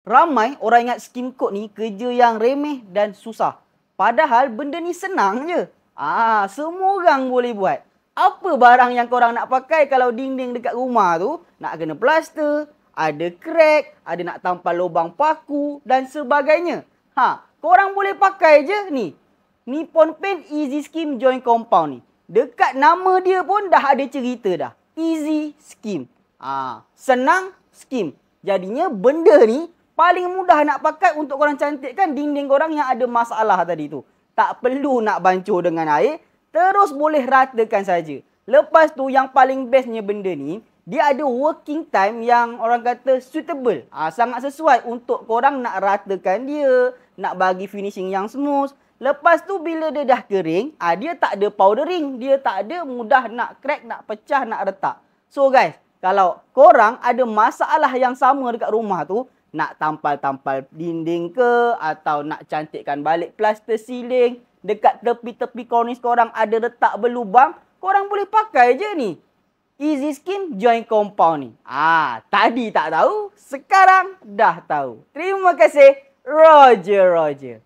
Ramai orang ingat skim kod ni kerja yang remeh dan susah. Padahal benda ni senang je. Semua orang boleh buat. Apa barang yang korang nak pakai kalau dinding dekat rumah tu nak kena plaster, ada crack, ada nak tampal lubang paku dan sebagainya. Korang boleh pakai je ni. Nippon Paint Easy Skim Joint Compound ni. Dekat nama dia pun dah ada cerita dah. Easy Skim. Senang skim. Jadinya benda ni paling mudah nak pakai untuk korang cantikkan dinding korang yang ada masalah tadi tu. Tak perlu nak bancuh dengan air, terus boleh ratakan saja. Lepas tu yang paling bestnya benda ni, dia ada working time yang orang kata suitable. Sangat sesuai untuk korang nak ratakan dia, nak bagi finishing yang smooth. Lepas tu bila dia dah kering, dia tak ada powdering, dia tak ada mudah nak crack, nak pecah, nak retak. So guys, kalau korang ada masalah yang sama dekat rumah tu, nak tampal-tampal dinding ke, atau nak cantikkan balik plaster ceiling, dekat tepi-tepi kornis korang ada retak berlubang, korang boleh pakai je ni. Easy Skim Joint Compound ni. Tadi tak tahu, sekarang dah tahu. Terima kasih. Roger.